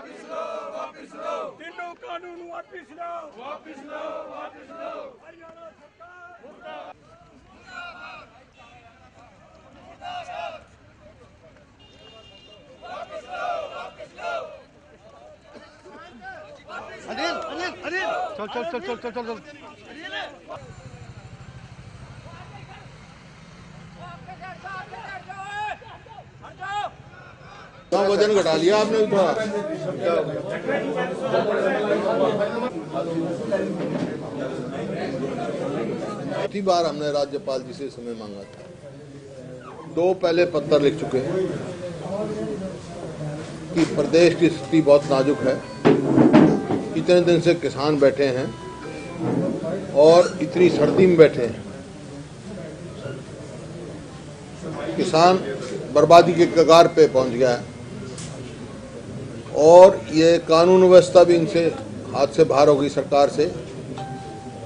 तीनों कानून वापिस लो, वापिस लो, वापिस लो। हरियाणा सरकार वापिस लो, वापिस लो। अनिल अनिल अनिल चल चल चल चल चल चल चल वजन घटा लिया आपने थोड़ा। इतनी बार हमने राज्यपाल जी से समय मांगा था, 2 पहले पत्र लिख चुके हैं कि प्रदेश की स्थिति बहुत नाजुक है। इतने दिन से किसान बैठे हैं और इतनी सर्दी में बैठे हैं, किसान बर्बादी के कगार पे पहुंच गया है और ये कानून व्यवस्था भी इनसे हाथ से बाहर हो गई सरकार से,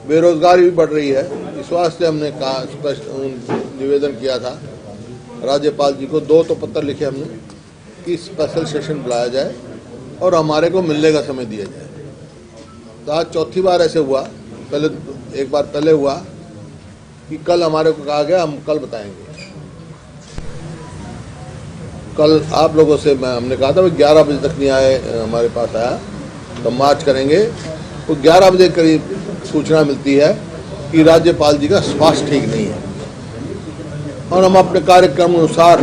बेरोजगारी भी बढ़ रही है। इस वास्ते हमने कहा, स्पष्ट निवेदन किया था राज्यपाल जी को, 2 तो पत्र लिखे हमने कि स्पेशल सेशन बुलाया जाए और हमारे को मिलने का समय दिया जाए। तो आज चौथी बार ऐसे हुआ, पहले एक बार पहले हुआ कि कल हमारे को कहा गया हम कल बताएंगे। कल आप लोगों से हमने कहा था 11 बजे तक नहीं आए, हमारे पास आया तो मार्च करेंगे। तो 11 बजे करीब सूचना मिलती है कि राज्यपाल जी का स्वास्थ्य ठीक नहीं है और हम अपने कार्यक्रम अनुसार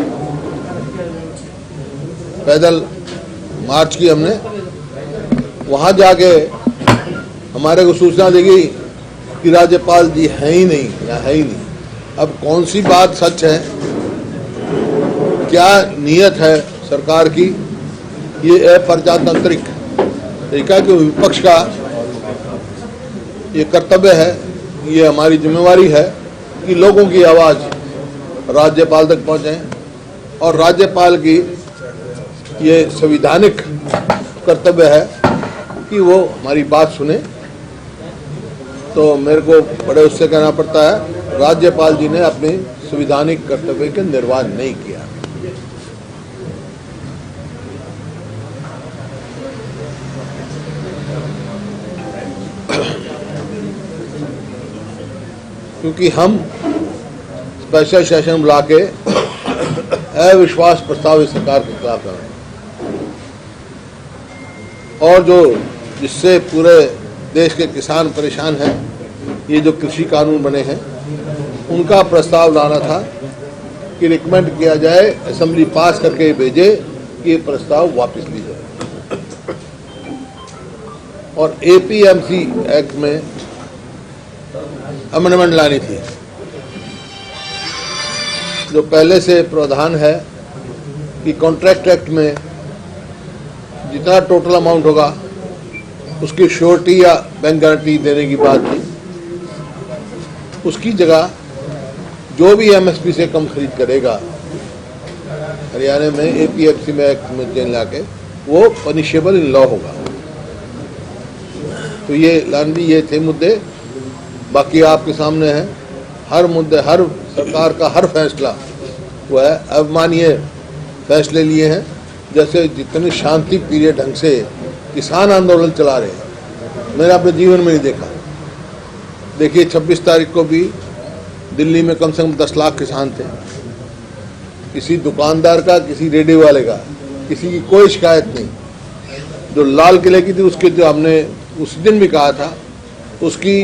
पैदल मार्च की हमने। वहां जाके हमारे को सूचना देगी कि राज्यपाल जी हैं ही नहीं या है ही नहीं। अब कौन सी बात सच है, क्या नीयत है सरकार की, ये अप्रजातांत्रिक तरीका कि विपक्ष का ये कर्तव्य है, ये हमारी जिम्मेवारी है कि लोगों की आवाज़ राज्यपाल तक पहुंचे और राज्यपाल की ये संवैधानिक कर्तव्य है कि वो हमारी बात सुने। तो मेरे को बड़े उससे कहना पड़ता है, राज्यपाल जी ने अपने संवैधानिक कर्तव्य के निर्वाह नहीं किया। क्योंकि हम स्पेशल सेशन बुला के अविश्वास प्रस्ताव इस सरकार के खिलाफ कर रहे हैं और जो जिससे पूरे देश के किसान परेशान हैं, ये जो कृषि कानून बने हैं उनका प्रस्ताव लाना था कि रिकमेंड किया जाए, असेंबली पास करके भेजे कि ये प्रस्ताव वापस ली जाए। और एपीएमसी एक्ट में अमेंडमेंट लानी थी, जो पहले से प्रावधान है कि कॉन्ट्रैक्ट एक्ट में जितना टोटल अमाउंट होगा उसकी श्योरिटी या बैंक गारंटी देने की बात थी। उसकी जगह जो भी एमएसपी से कम खरीद करेगा हरियाणा में एपीएमसी में एक्ट में चेंज लाके वो पनिशेबल इन लॉ होगा। तो ये लानवी ये थे मुद्दे, बाकी आपके सामने है। हर मुद्दे, हर सरकार का हर फैसला वो है अवमाननीय फैसले लिए हैं। जैसे जितने शांति प्रिय ढंग से किसान आंदोलन चला रहे हैं, मैंने अपने जीवन में नहीं देखा। देखिए 26 तारीख को भी दिल्ली में कम से कम 10 लाख किसान थे। किसी दुकानदार का, किसी रेडियो वाले का, किसी की कोई शिकायत नहीं। जो लाल किले की थी उसके, जो हमने उस दिन भी कहा था, उसकी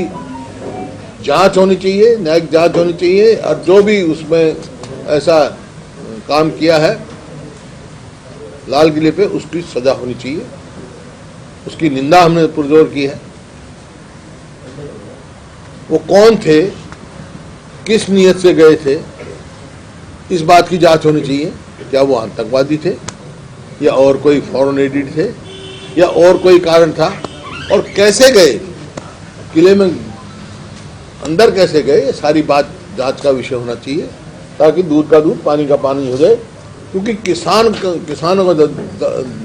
जांच होनी चाहिए, न्यायिक जांच होनी चाहिए और जो भी उसमें ऐसा काम किया है लाल किले पे उसकी सजा होनी चाहिए। उसकी निंदा हमने पुरजोर की है। वो कौन थे, किस नियत से गए थे, इस बात की जांच होनी चाहिए। क्या वो आतंकवादी थे या और कोई फॉरेन एडिड थे या और कोई कारण था, और कैसे गए, किले में अंदर कैसे गए, ये सारी बात जांच का विषय होना चाहिए, ताकि दूध का दूध पानी का पानी हो जाए। क्योंकि किसानों का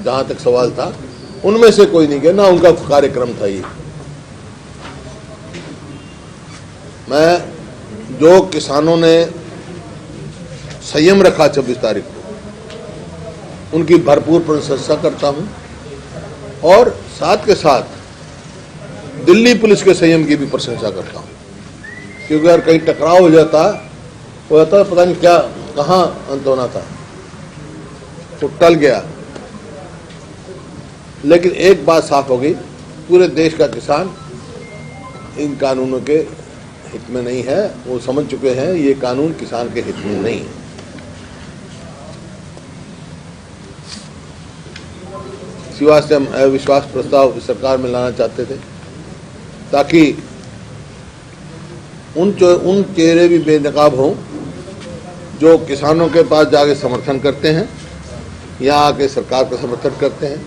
जहां तक सवाल था उनमें से कोई नहीं गया, ना उनका कार्यक्रम था ये। मैं जो किसानों ने संयम रखा 26 तारीख को, उनकी भरपूर प्रशंसा करता हूं। और साथ के साथ दिल्ली पुलिस के संयम की भी प्रशंसा करता हूँ, क्योंकि अगर कहीं टकराव हो जाता पता नहीं क्या कहाँ अंत होना था, तो टल गया। लेकिन एक बात साफ हो गई, पूरे देश का किसान इन कानूनों के हित में नहीं है। वो समझ चुके हैं ये कानून किसान के हित में नहीं है। सिवा से हम अविश्वास प्रस्ताव सरकार में लाना चाहते थे, ताकि उन चेहरे भी बेनकाब हों जो किसानों के पास जाके समर्थन करते हैं, यहाँ आके सरकार का समर्थन करते हैं।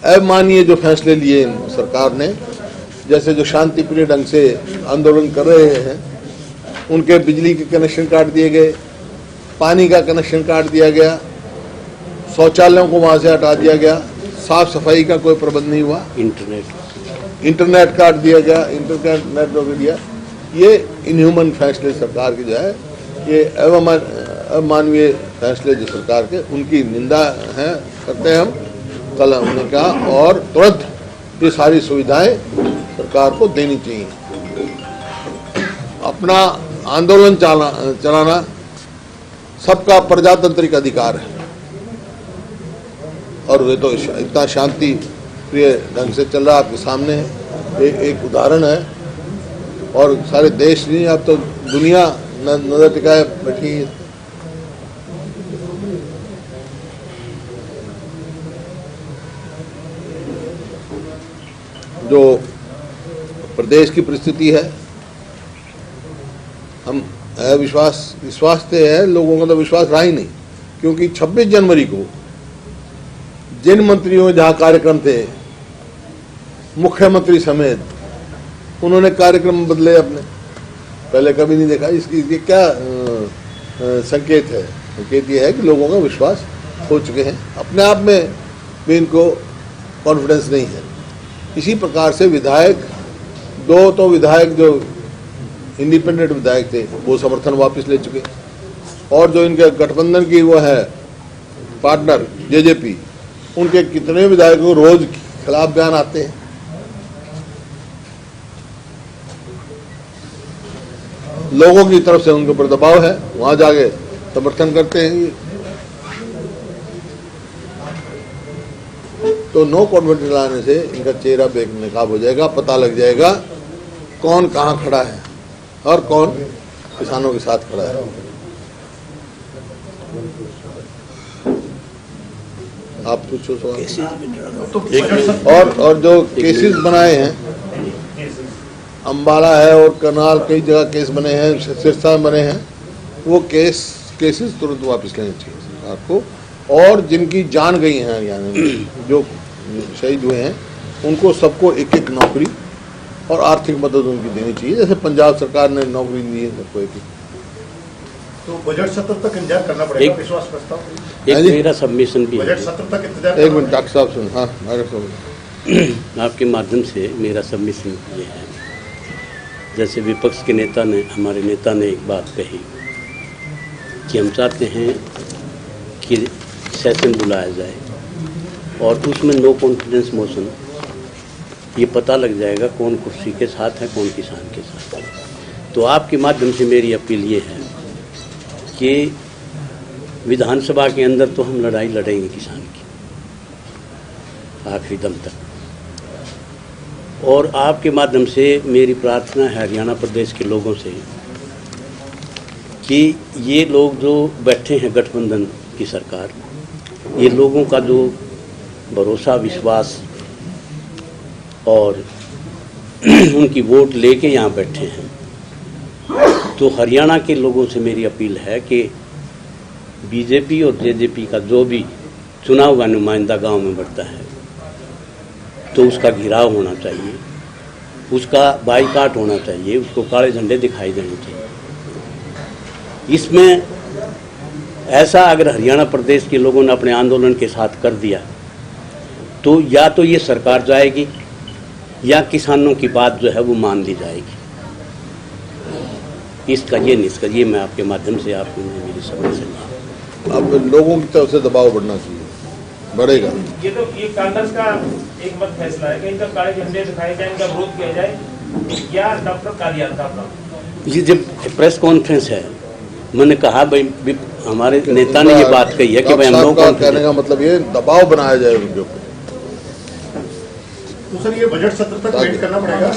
अमानवीय जो फैसले लिए सरकार ने, जैसे जो शांतिप्रिय ढंग से आंदोलन कर रहे हैं उनके बिजली के कनेक्शन काट दिए गए, पानी का कनेक्शन काट दिया गया, शौचालयों को वहां से हटा दिया गया, साफ सफाई का कोई प्रबंध नहीं हुआ, इंटरनेट काट दिया गया, इंटरनेट रोक दिया। ये इनह्यूमन फैसले सरकार के जो है, ये अमानवीय फैसले जो सरकार के, उनकी निंदा है करते हैं हम। कल हमने कहा और तुरंत ये सारी सुविधाएं सरकार को देनी चाहिए। अपना आंदोलन चलाना सबका प्रजातांत्रिक अधिकार है, और ये तो इतना शांति प्रिय ढंग से चल रहा आपके सामने है। एक उदाहरण है, और सारे देश नहीं, अब तो दुनिया नजर टिकाए बैठी है। जो प्रदेश की परिस्थिति है, हम विश्वास से है, लोगों का तो विश्वास रहा ही नहीं, क्योंकि 26 जनवरी को जिन मंत्रियों जहां कार्यक्रम थे, मुख्यमंत्री समेत, उन्होंने कार्यक्रम बदले अपने, पहले कभी नहीं देखा। इसकी क्या संकेत है? संकेत ये है कि लोगों का विश्वास खो चुके हैं, अपने आप में भी इनको कॉन्फिडेंस नहीं है। इसी प्रकार से विधायक, दो तो विधायक जो इंडिपेंडेंट विधायक थे वो समर्थन वापस ले चुके, और जो इनके गठबंधन की वो है पार्टनर जेजेपी, उनके कितने विधायकों को रोज खिलाफ बयान आते हैं। लोगों की तरफ से उनके ऊपर दबाव है, वहां जाके समर्थन करते हैं। तो नो कॉन्फिडेंस लाने से इनका चेहरा बेनकाब हो जाएगा, पता लग जाएगा कौन कहां खड़ा है और कौन किसानों के साथ खड़ा है। आप पूछो सवाल। और जो केसेस बनाए हैं, अंबाला है और करनाल, कई जगह केस बने हैं, सिरसा में बने हैं, वो केसेस तुरंत वापस लेने चाहिए सरकार को। और जिनकी जान गई हैं, यानी जो शहीद हुए हैं, उनको सबको एक एक नौकरी और आर्थिक मदद उनकी देनी चाहिए, जैसे पंजाब सरकार ने नौकरी दी है सबको एक। तो बजट सत्र तक इंतजार करना पड़ेगा विश्वास प्रस्ताव। एक मेरा सबमिशन भी बजट सत्र तक इंतजार। एक मिनट डॉक्टर साहब सुन। हाँ, आपके माध्यम से मेरा सबमिशन ये है, जैसे विपक्ष के नेता ने, हमारे नेता ने एक बात कही कि हम चाहते हैं कि सेशन बुलाया जाए और उसमें नो कॉन्फिडेंस मोशन, ये पता लग जाएगा कौन कुर्सी के साथ है, कौन किसान के साथ है। तो आपके माध्यम से मेरी अपील ये है कि विधानसभा के अंदर तो हम लड़ाई लड़ेंगे किसान की आखिरी दम तक, और आपके माध्यम से मेरी प्रार्थना है हरियाणा प्रदेश के लोगों से कि ये लोग जो बैठे हैं गठबंधन की सरकार, ये लोगों का जो भरोसा, विश्वास और उनकी वोट लेके यहाँ बैठे हैं, तो हरियाणा के लोगों से मेरी अपील है कि बीजेपी और जेजेपी का जो भी चुना हुआ नुमाइंदा गांव में बढ़ता है तो उसका घेराव होना चाहिए, उसका बाईकाट होना चाहिए, उसको काले झंडे दिखाई देने चाहिए। इसमें ऐसा अगर हरियाणा प्रदेश के लोगों ने अपने आंदोलन के साथ कर दिया तो या तो ये सरकार जाएगी या किसानों की बात जो है वो मान ली जाएगी। इसका ये निष्कर्ष, ये मैं आपके माध्यम से आपको मेरी समझ से। अब लोगों की तरफ से दबाव बढ़ना चाहिए, बढ़ेगा। ये कांग्रेस का एक मत फैसला है कि इनका काले झंडे दिखाए जाए, इनका विरोध किया जाए, या डॉक्टर कादियान का अपना। ये जब प्रेस कॉन्फ्रेंस है, मैंने कहा भाई हमारे नेता ने ये बात कही है कि भाई हम लोगों को कहने का मतलब ये दबाव बनाया जाए उनके ऊपर। तो सर ये बजट सत्र तक वेट करना पड़ेगा,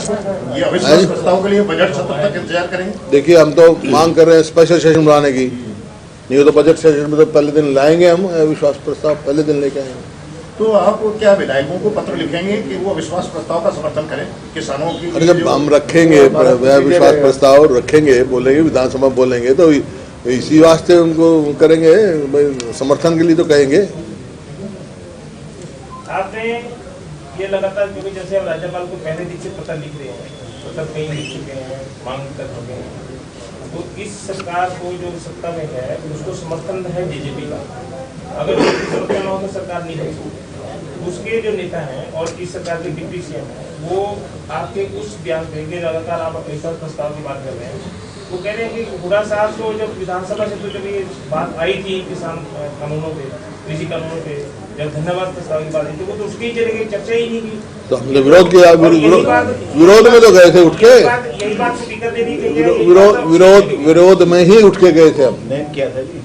ये अविश्वास प्रस्ताव के लिए बजट सत्र तक इंतजार करेंगे? देखिए हम तो मांग कर रहे हैं स्पेशल सेशन बुलाने की, नहीं तो बजट सेशन में तो पहले दिन लाएंगे हम अविश्वास प्रस्ताव, पहले दिन लेके आएंगे। तो आप क्या विधायकों को पत्र लिखेंगे कि वो अविश्वास प्रस्ताव का समर्थन करें किसानों की? अरे जब हम रखेंगे अविश्वास प्रस्ताव रखेंगे, बोलेंगे विधानसभा बोलेंगे तो इसी वास्ते उनको करेंगे, समर्थन के लिए तो कहेंगे। आपने ये लगातार क्योंकि जैसे अब राज्यपाल को पहले दिन से पत्र लिख रहे हैं, पत्र कई लिख चुके हैं, मांग कर चुके हैं, तो इस सरकार को जो सत्ता में है उसको समर्थन है बीजेपी का। अगर समर्थन हो तो सरकार नहीं है। उसके जो नेता हैं और इस सरकार के डिप्टी सीएम हैं, वो आपके उस बयान देंगे, लगातार आप अविश्वास प्रस्ताव की बात कर रहे हैं, वो कह रहे हैं कि हुड्डा साहब को जब विधानसभा से तो जब ये बात आई थी किसान कानूनों पे, कृषि कानूनों पे, जब धन्यवाद प्रस्ताव की बात आई थी, वो तो उसकी जगह चर्चा ही नहीं की। तो हमने विरोध किया, विरोध में तो गए थे उठ के, यही बात स्पीकर ने भी कही, विरोध में ही उठ के गए थे हम। क्या था जी?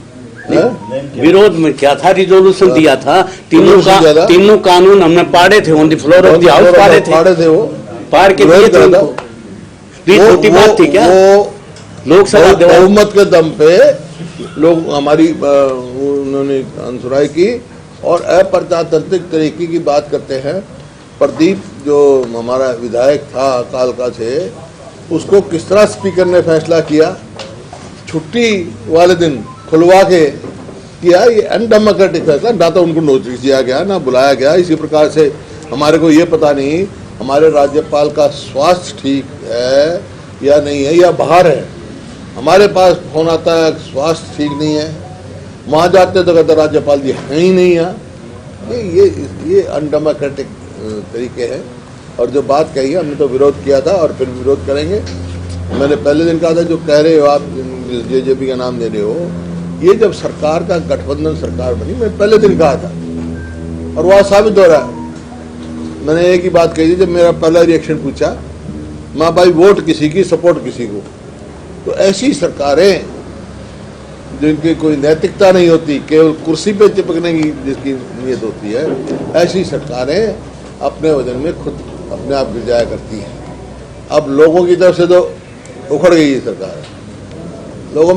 विरोध में क्या था, रिजोल्यूशन दिया था, तीनों कानून हमने पाड़े थे, on the floor of the house पाड़े थे, वो पार के दिए थे उनको। छोटी बात थी क्या? लोकसभा बहुमत के दम पे लोग हमारी उन्होंने अनुसराई की और अप्रजातांत्रिक तरीके की बात करते हैं। प्रदीप जो हमारा विधायक था कालका से, उसको किस तरह स्पीकर ने फैसला किया, छुट्टी वाले दिन खुलवा के किया। ये अनडेमोक्रेटिक फैसला, ना तो उनको नोटिस दिया गया ना बुलाया गया। इसी प्रकार से हमारे को ये पता नहीं हमारे राज्यपाल का स्वास्थ्य ठीक है या नहीं है या बाहर है। हमारे पास फोन आता है स्वास्थ्य ठीक नहीं है, वहाँ जाते तो कहते राज्यपाल जी है ही नहीं है। ये अनडेमोक्रेटिक तरीके हैं। और जो बात कही है हमने तो विरोध किया था और फिर विरोध करेंगे। मैंने पहले दिन कहा था जो कह रहे हो आप जेजेपी का नाम दे रहे हो, ये जब सरकार का गठबंधन सरकार बनी, मैं पहले दिन कहा था और वह साबित हो रहा है। मैंने एक ही बात कही थी जब मेरा पहला रिएक्शन पूछा, माँ भाई वोट किसी की सपोर्ट किसी को। तो ऐसी सरकारें जिनकी कोई नैतिकता नहीं होती, केवल कुर्सी पे चिपकने की जिसकी नीयत होती है, ऐसी सरकारें अपने वजन में खुद अपने आप गिर जाया करती हैं। अब लोगों की तरफ से तो उखड़ गई है सरकार, लोगों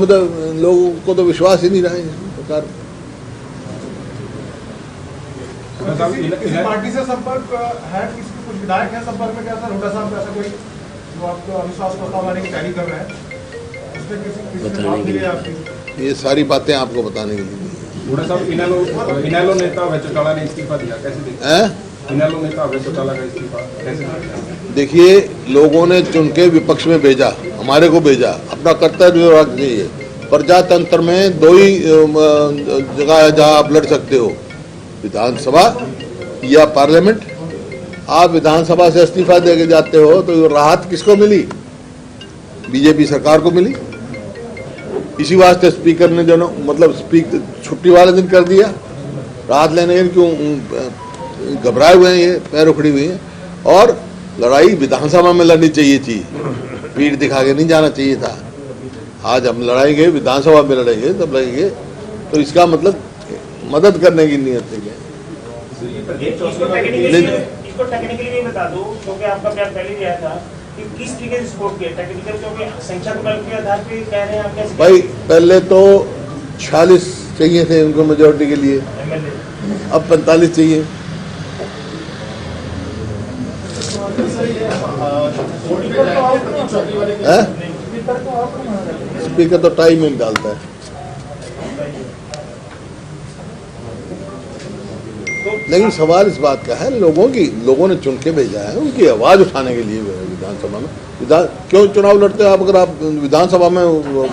को तो विश्वास ही नहीं रहा है सरकार। किसी पार्टी से संपर्क है, किसी कुछ विधायक है संपर्क में क्या सर? हुड्डा साहब ऐसा कोई जो आपको अविश्वास प्रस्ताव लाने की तैयारी कर रहे हैं, उसमें किसी बात मिली आपकी? ये सारी बातें आपको बताने के लिए। हुड्डा साहब इनेलो नेता अभय चौटाला ने इस्तीफा दिया, कैसे देखते हैं? इनेलो नेता अभय चौटाला का इस्तीफा कैसे देखते हैं? देखिए, लोगों ने चुन के विपक्ष में भेजा, हमारे को भेजा, अपना कर्तव्य रख दीजिए। प्रजातंत्र में दो ही जगह है जहां आप लड़ सकते हो, विधानसभा या पार्लियामेंट। आप विधानसभा से इस्तीफा देके जाते हो तो राहत किसको मिली? बीजेपी सरकार को मिली। इसी वास्ते स्पीकर ने जो मतलब छुट्टी वाले दिन कर दिया, राहत लेने के क्यों घबराए हुए हैं, ये पैर उखड़ी हुई हैं। और लड़ाई विधानसभा में लड़नी चाहिए थी, पीठ दिखा के नहीं जाना चाहिए था। आज हम लड़ाएंगे, विधानसभा में लड़ेंगे तब लड़ेंगे, तो इसका मतलब मदद करने की नीयत है। इसको टेक्निकली भी बता दो, क्योंकि आपका बयान पहले दिया था कि किस तरीके से सपोर्ट किया टेक्निकल, क्योंकि संख्या बल के आधार पे कह रहे हैं आप कैसे? भाई पहले तो 46 चाहिए थे उनको मेजोरिटी के लिए, अब 45 चाहिए। स्पीकर तो टाइम में डालता है। लेकिन सवाल इस बात का है, लोगों ने चुन के भेजा है, उनकी आवाज उठाने के लिए विधानसभा में। क्यों चुनाव लड़ते हो आप अगर आप विधानसभा में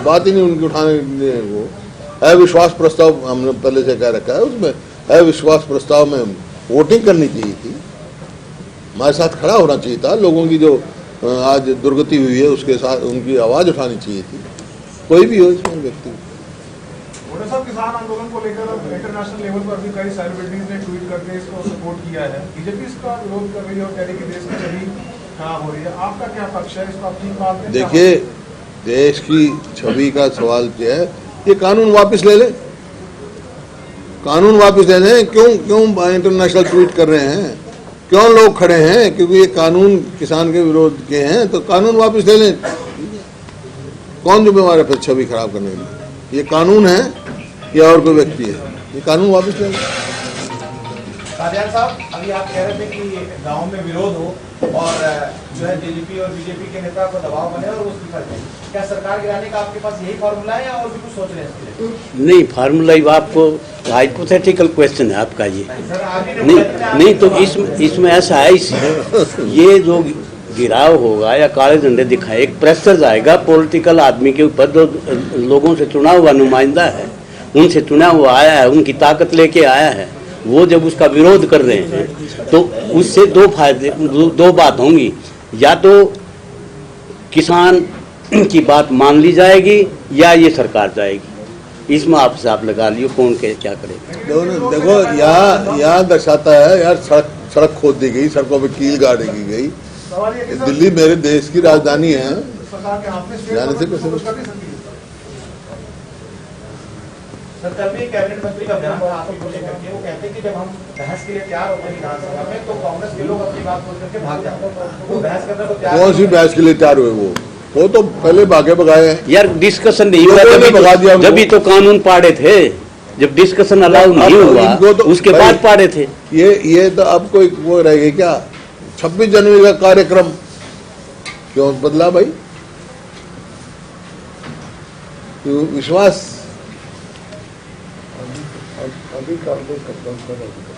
बात ही नहीं उनकी उठाने के लिए? वो अविश्वास प्रस्ताव हमने पहले से कह रखा है, उसमें अविश्वास प्रस्ताव में वोटिंग करनी चाहिए थी, हमारे साथ खड़ा होना चाहिए था। लोगों की जो आज दुर्गति हुई है उसके साथ उनकी आवाज उठानी चाहिए थी, कोई भी हो इसमें व्यक्ति। थोड़ा सा किसान आंदोलन को लेकर इंटरनेशनल लेवल पर भी कई सेलिब्रिटीज ने ट्वीट करके इसको सपोर्ट किया है। बीजेपी इसका विरोध कर रही है और कह रही है कि देश की छवि खराब हो रही है। आपका क्या पक्ष है, इसको आप ठीक मानते हैं? देखिए, देश की छवि का सवाल क्या है, ये कानून वापस ले ले, कानून वापस ले लें। क्यों इंटरनेशनल ट्वीट कर रहे हैं, क्यों लोग खड़े हैं? क्योंकि ये कानून किसान के विरोध के हैं, तो कानून वापस ले लें। कौन जिम्मेवार है फिर छवि खराब करने के लिए? ये कानून है या और कोई व्यक्ति है? ये कानून वापस ले लें। कादियान साहब, अभी आप कह रहे थे कि गांव में विरोध हो और जो है जेजेपी और बीजेपी के नेता को दबाव बने और वो इस्तीफा दें। क्या सरकार गिराने का आपके पास यही फॉर्मूला है या और भी कुछ सोच रहे हैं? नहीं, फार्मूला आपको हाइपोथेटिकल क्वेश्चन है आपका ये। नहीं तो इसमें ऐसा है, ये जो गिराव होगा या काले झंडे दिखाए, एक प्रेशर जाएगा पॉलिटिकल आदमी के ऊपर, जो लोगों से चुना हुआ नुमाइंदा है, उनसे चुना हुआ आया है, उनकी ताकत लेके आया है, वो जब उसका विरोध कर रहे हैं तो उससे दो बात होंगी। या तो किसान की बात मान ली जाएगी या ये सरकार जाएगी। इसमें आप हिसाब लगा लियो कौन क्या करेगा। देखो, यहाँ दर्शाता है यार, सड़क खोद दी गई, सड़कों पे कील गाड़ी की गई। दिल्ली मेरे देश की राजधानी है, जाने से कैसे? सर, कल भी कैबिनेट मंत्री का बयान था आपको लेकर के, वो कहते हैं कि जब हम बहस के लिए तैयार होते हैं विधानसभा में तो कांग्रेस के लोग अपनी बात बोल करके भाग जाते हैं। वो बहस करने को तैयार। कौन सी बहस के लिए तैयार हुए? वो तो पहले भागे भगाए हैं यार। डिस्कशन नहीं हुआ, जब तो कानून पाड़े थे, जब डिस्कशन अलाउ नहीं हुआ तो उसके बाद पाड़े थे। ये तो अब कोई वो रहेगी क्या? 26 जनवरी का कार्यक्रम क्यों बदला भाई? विश्वास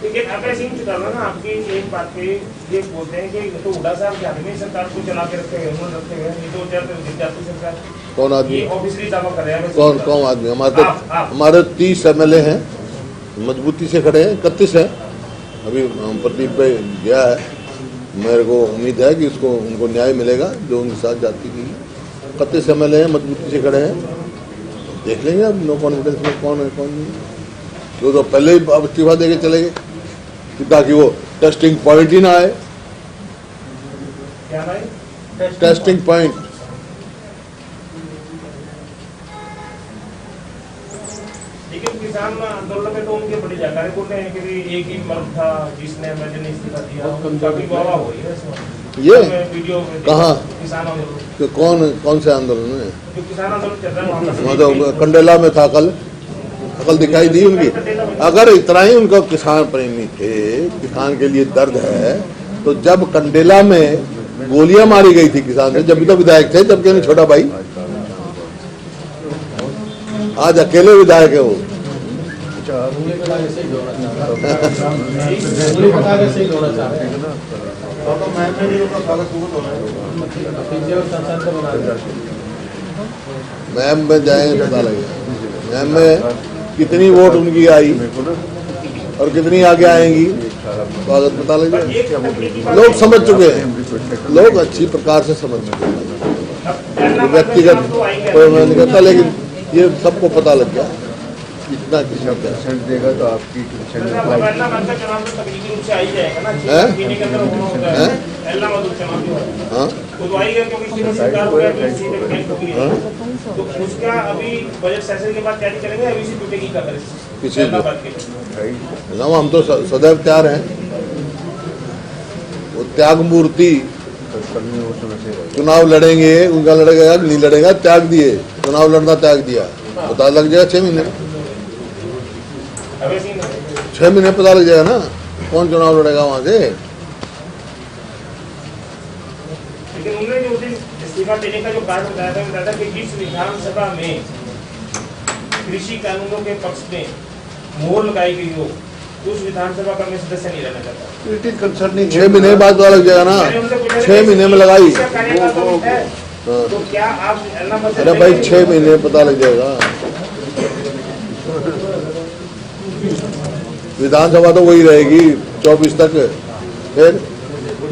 लेकिन अगर सिंह चुकाना ना आपकी एक बात पे ये बोलते हैं कि तो हुड्डा साहब के आदमी सरकार को चला के रखे गए, उन्होंने रखे गए, ये तो जाती सरकार। कौन आदमी? ऑफिसली दावा कर रहे हैं। कौन आदमी? हमारे 30 MLA हैं, मजबूती से खड़े हैं, 31 है। अभी प्रदीप भाई गया है, मेरे को उम्मीद है कि उनको न्याय मिलेगा जो उनके साथ जाति की। 31 MLA हैं, मजबूती से खड़े हैं। देख लेंगे अब नो कॉन्फिडेंस में कौन है कौन नहीं। जो तो पहले ही इस्तीफा देके चले गए ताकि वो टेस्टिंग पॉइंट ही ना आए। क्या भाई? Testing point. लेकिन किसान आंदोलन में तो उनके बड़ी जानकारी बोल रहे हैं कि एक ही मर्द था जिसने इस्तीफा दिया, काफी वाह हो रही है इसमें। ये वीडियो कहाँ? किसान आंदोलन तो कौन से आंदोलन में? जो किसान आंदोलन चल रहा है वहाँ तो कंडेला में था, कल दिखाई दी उनकी। अगर इतना ही उनका किसान प्रेमी थे, किसान के लिए दर्द है, तो जब कंडेला में गोलियां मारी गई थी किसान से, जब भी तो विधायक थे, जब क्यों छोटा भाई? आज अकेले विधायक है वो। मैम में जाएंगे पता लगेगा। मैम में कितनी वोट उनकी आई और कितनी आगे आएंगी, स्वागत पता लगेगा। लोग समझ चुके हैं, लोग अच्छी प्रकार से समझ चुके हैं। व्यक्तिगत तो मैं नहीं कहता, लेकिन ये सबको पता लग गया इतना किसी देगा तो आपकी तो उसका अभी बजट सेशन के बाद तैयारी करेंगे, अभी से टूटेगी क्या करें? किसी को हम तो सदैव तैयार हैं। वो त्याग मूर्ति चुनाव लड़ेंगे, उनका लड़ेगा नहीं लड़ेगा, त्याग दिए, चुनाव लड़ना त्याग दिया, पता लग जाएगा 6 महीने। 6 महीने पता लग जाएगा ना कौन चुनाव लड़ेगा वहां से। लेकिन उन्होंने जो इस्तीफा देने का जो कारण बताया था कि जिस विधानसभा में कृषि कानूनों के पक्ष में मोहर लगाई गई हो, उस विधानसभा का मैं सदस्य नहीं रहना चाहता। It is concerning. 6 महीने बाद पता लग जाएगा ना, 6 महीने में लगाई। तो क्या आप? अरे भाई 6 महीने पता लग जाएगा। विधानसभा तो वही रहेगी 24 तक। फिर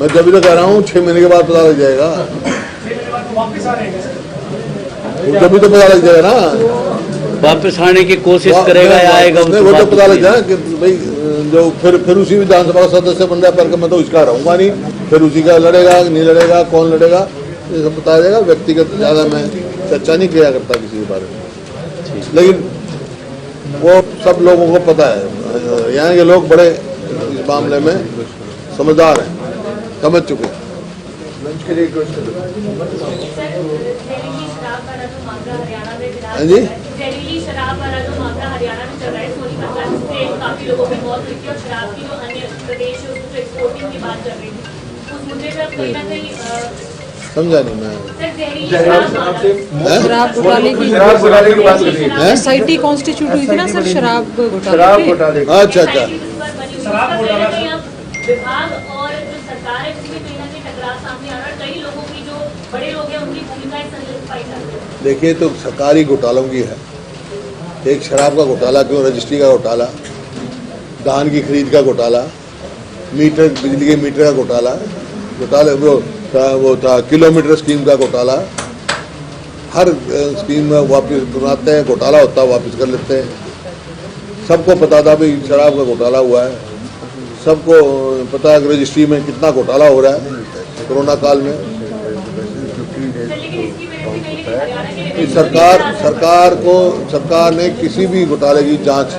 मैं जब तो कह रहा हूँ 6 महीने के बाद पता लग जाएगा, जब भी तो पता लग जाएगा ना। वापस आने की कोशिश करेगा या आएगा उसमें वो तो पता लग जाए कि भाई जो फिर उसी विधानसभा सदस्य बन रहा है, पर मैं तो इसका रहूंगा नहीं, फिर उसी का लड़ेगा नहीं लड़ेगा, कौन लड़ेगा ये सब बता देगा। व्यक्तिगत ज्यादा मैं चर्चा नहीं किया करता किसी के बारे में, लेकिन वो सब लोगों को पता है, यहाँ के लोग बड़े इस मामले में समझदार हैं, समझ चुके हैं। हाँ जी, जहरीली शराब वाला जो मामला हरियाणा में चल रहा है, सोनीपत में काफी लोगों की मौत हुई थी और शराब की जो अन्य प्रदेश है उसको एक्सपोर्टिंग की बात चल रही थी, उस मुद्दे पे कहीं ना कहीं समझा नहीं मैं। सर जहरीली शराब घोटाले की बात कर रही है। एसआईटी कॉन्स्टिट्यूट हुई थी ना सर शराब घोटाले। अच्छा अच्छा, विभाग और जो सरकार है उसमें कहीं ना कहीं टकराव सामने आ रहा है, कई लोगों की जो बड़े लोग हैं उनकी भूमिका संलिप्त पाई जाती है। देखिए तो सरकारी घोटालों की है, एक शराब का घोटाला क्यों, रजिस्ट्री का घोटाला, धान की खरीद का घोटाला, मीटर बिजली के मीटर का घोटाला, घोटाले वो था किलोमीटर स्कीम का घोटाला, हर स्कीम में वापस बनाते हैं, घोटाला होता है वापस कर लेते हैं। सबको पता था भाई शराब का घोटाला हुआ है, सबको पता है रजिस्ट्री में कितना घोटाला हो रहा है कोरोना काल में। सरकार ने किसी भी घोटाले की जांच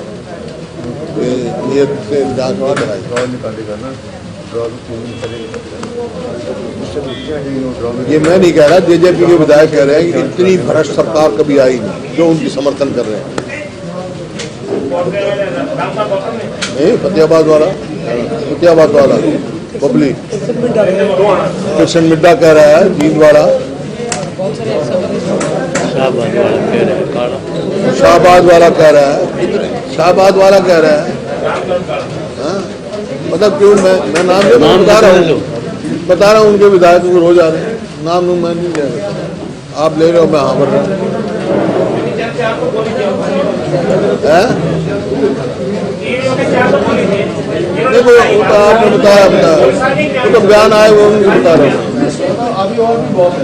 नियत से जांच नहीं कराई। ये मैं नहीं कह रहा, जेजेपी के विधायक कह रहे हैं कि इतनी भ्रष्ट सरकार कभी आई नहीं जो उनकी समर्थन कर रहे हैं। नहीं, फतेहाबाद वाला पब्लिक कृष्ण मिड्डा कह रहा है, जींदवाड़ा शाहबाद वाला कह रहा है, शाहबाद वाला कह रहा है। मतलब क्यों मैं नाम बता रहा हूँ उनके विधायकों को रोज आ रहे हैं, नाम मैं नहीं कह रहा, आप ले रहे हो, मैं हाँ भर रहा हूँ। देखो वो तो आपने बताया वो तो बयान आए वो उनको बता रहा हूँ। अभी और भी बहुत है।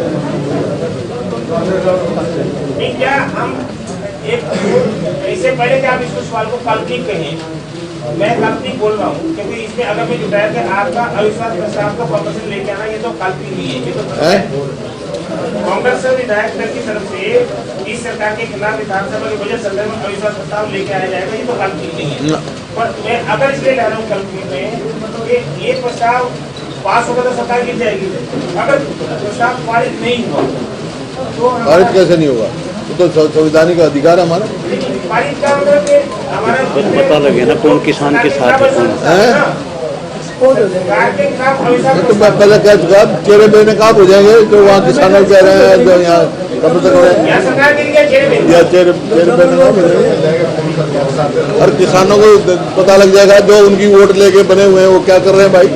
क्या हम इससे पहले कि आप इसको सवाल को काल्पनिक कहें, मैं काल्पनिक बोल रहा हूँ क्योंकि इसमें अगर मैं जुटाया कि आपका अविश्वास प्रस्ताव का प्रपोजल लेके आना, ये तो काल्पनिक नहीं है, ये तो कांग्रेस विधायक दल की तरफ से इस सरकार के खिलाफ विधानसभा के बजट सत्र में अविश्वास प्रस्ताव लेके आया जाएगा, ये तो काल्पनिक नहीं है। पर मैं अगर इसलिए कह रहा हूँ काल्पनिक में कि ये प्रस्ताव पास होगा तो सरकार गिर जाएगी, अगर प्रस्ताव पारित नहीं हुआ तो पारित कैसे नहीं होगा, तो संवैधानिक अधिकार है हमारा। पारित का हमारा पता लगे ना कौन किसान के साथ है। तो मैं पहले कह चुका, चेहरे पे नकाब हो जाएंगे जो वहाँ किसानों कह रहे हैं, जो यहाँ कब तक हो रहे हैं या चेहरे पे नकाब हो जाएंगे। हर किसानों को पता लग जाएगा जो उनकी वोट लेके बने हुए हैं वो क्या कर रहे हैं भाई।